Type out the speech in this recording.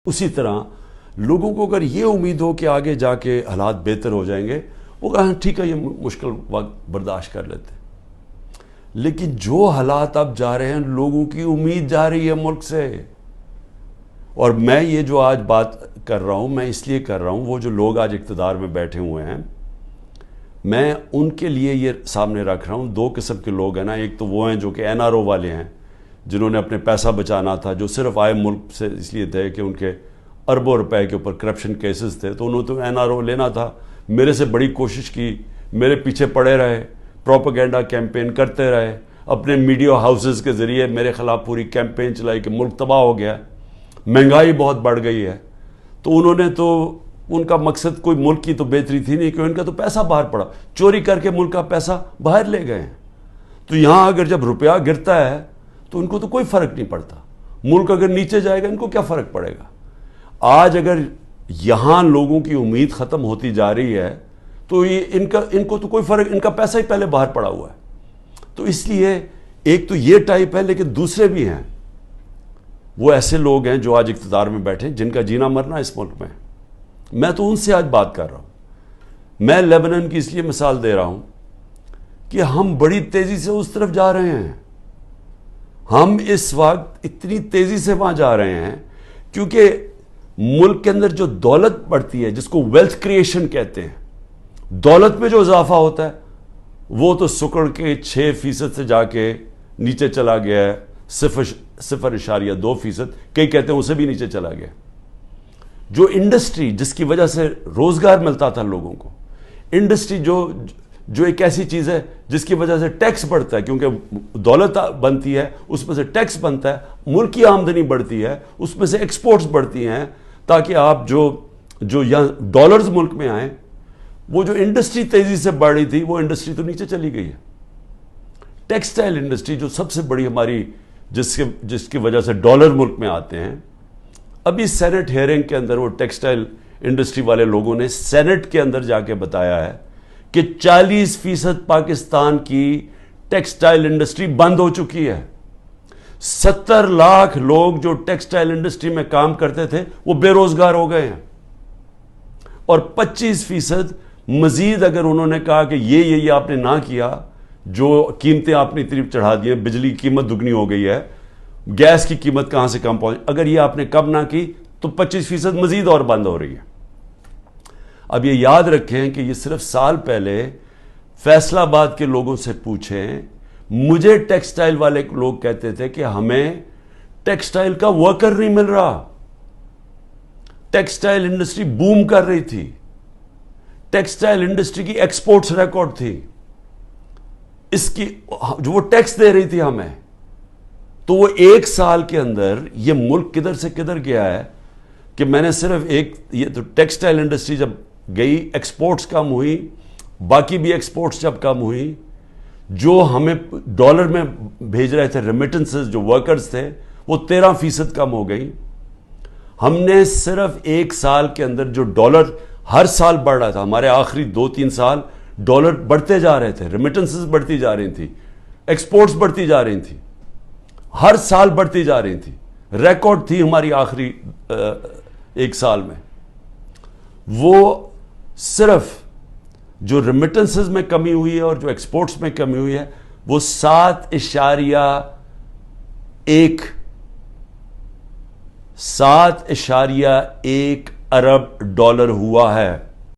اسی طرح لوگوں کو اگر یہ امید ہو کہ آگے جا کے حالات بہتر ہو جائیں گے، وہ کہاں ٹھیک ہے یہ مشکل وقت برداشت کر لیتے ہیں، لیکن جو حالات اب جا رہے ہیں لوگوں کی امید جا رہی ہے ملک سے. اور میں یہ جو آج بات کر رہا ہوں میں اس لیے کر رہا ہوں، وہ جو لوگ آج اقتدار میں بیٹھے ہوئے ہیں میں ان کے لیے یہ سامنے رکھ رہا ہوں. دو قسم کے لوگ ہیں نا، ایک تو وہ ہیں جو کہ NRO والے ہیں جنہوں نے اپنے پیسہ بچانا تھا، جو صرف آئے ملک سے اس لیے تھے کہ ان کے اربوں روپے کے اوپر کرپشن کیسز تھے، تو انہوں نے تو NRO لینا تھا. میرے سے بڑی کوشش کی، میرے پیچھے پڑے رہے، پروپیگنڈا کیمپین کرتے رہے، اپنے میڈیا ہاؤسز کے ذریعے میرے خلاف پوری کیمپین چلائی کہ ملک تباہ ہو گیا، مہنگائی بہت بڑھ گئی ہے. تو انہوں نے تو ان کا مقصد کوئی ملک کی تو بہتری تھی نہیں، کہ ان کا تو پیسہ باہر پڑا، چوری کر کے ملک کا پیسہ باہر لے گئے ہیں. تو یہاں اگر جب روپیہ گرتا ہے تو ان کو تو کوئی فرق نہیں پڑتا، ملک اگر نیچے جائے گا ان کو کیا فرق پڑے گا. آج اگر یہاں لوگوں کی امید ختم ہوتی جا رہی ہے تو ان کو تو کوئی فرق، ان کا پیسہ ہی پہلے باہر پڑا ہوا ہے. تو اس لیے ایک تو یہ ٹائپ ہے، لیکن دوسرے بھی ہیں، وہ ایسے لوگ ہیں جو آج اقتدار میں بیٹھے جن کا جینا مرنا اس ملک میں. میں تو ان سے آج بات کر رہا ہوں. میں لیبنان کی اس لیے مثال دے رہا ہوں کہ ہم بڑی تیزی سے اس طرف جا رہے ہیں. ہم اس وقت اتنی تیزی سے وہاں جا رہے ہیں کیونکہ ملک کے اندر جو دولت بڑھتی ہے، جس کو ویلتھ کریشن کہتے ہیں، دولت میں جو اضافہ ہوتا ہے وہ تو سکڑ کے 6% سے جا کے نیچے چلا گیا ہے، 0.2%، کئی کہتے ہیں اسے بھی نیچے چلا گیا. جو انڈسٹری جس کی وجہ سے روزگار ملتا تھا لوگوں کو، انڈسٹری جو ایک ایسی چیز ہے جس کی وجہ سے ٹیکس بڑھتا ہے، کیونکہ دولت بنتی ہے اس میں سے ٹیکس بنتا ہے، ملک کی آمدنی بڑھتی ہے، اس میں سے ایکسپورٹس بڑھتی ہیں، تاکہ آپ جو یہاں ڈالرز ملک میں آئیں. وہ جو انڈسٹری تیزی سے بڑھ رہی تھی وہ انڈسٹری تو نیچے چلی گئی ہے. ٹیکسٹائل انڈسٹری جو سب سے بڑی ہماری جس کی وجہ سے ڈالر ملک میں آتے ہیں، ابھی سینٹ ہیئرنگ کے اندر وہ ٹیکسٹائل انڈسٹری والے لوگوں نے سینٹ کے اندر جا کے بتایا ہے کہ 40% پاکستان کی ٹیکسٹائل انڈسٹری بند ہو چکی ہے. 70 لاکھ لوگ جو ٹیکسٹائل انڈسٹری میں کام کرتے تھے وہ بے روزگار ہو گئے ہیں، اور 25% مزید اگر انہوں نے کہا کہ یہ آپ نے نہ کیا، جو قیمتیں آپ نے اتنی چڑھا دی ہیں، بجلی کی قیمت دگنی ہو گئی ہے، گیس کی قیمت کہاں سے کم پہنچ، اگر یہ آپ نے کم نہ کی تو 25% مزید اور بند ہو رہی ہے. اب یہ یاد رکھیں کہ یہ صرف سال پہلے فیصل آباد کے لوگوں سے پوچھیں، مجھے ٹیکسٹائل والے لوگ کہتے تھے کہ ہمیں ٹیکسٹائل کا ورکر نہیں مل رہا. ٹیکسٹائل انڈسٹری بوم کر رہی تھی، ٹیکسٹائل انڈسٹری کی ایکسپورٹس ریکارڈ تھی، اس کی جو وہ ٹیکس دے رہی تھی ہمیں. تو وہ ایک سال کے اندر یہ ملک کدھر سے کدھر گیا ہے کہ میں نے صرف یہ تو ٹیکسٹائل انڈسٹری جب گئی، ایکسپورٹس کم ہوئی، باقی بھی ایکسپورٹس جب کم ہوئی، جو ہمیں ڈالر میں بھیج رہے تھے ریمیٹنسز، جو ورکرز تھے، وہ 13% کم ہو گئی. ہم نے صرف ایک سال کے اندر جو ڈالر ہر سال بڑھ رہا تھا، ہمارے آخری 2-3 سال ڈالر بڑھتے جا رہے تھے، ریمیٹنسز بڑھتی جا رہی تھی، ایکسپورٹس بڑھتی جا رہی تھی، ہر سال بڑھتی جا رہی تھی، ریکارڈ تھی ہماری آخری ایک سال میں. وہ صرف جو ریمیٹنسز میں کمی ہوئی ہے اور جو ایکسپورٹس میں کمی ہوئی ہے وہ 7.1 ارب ڈالر ہوا ہے.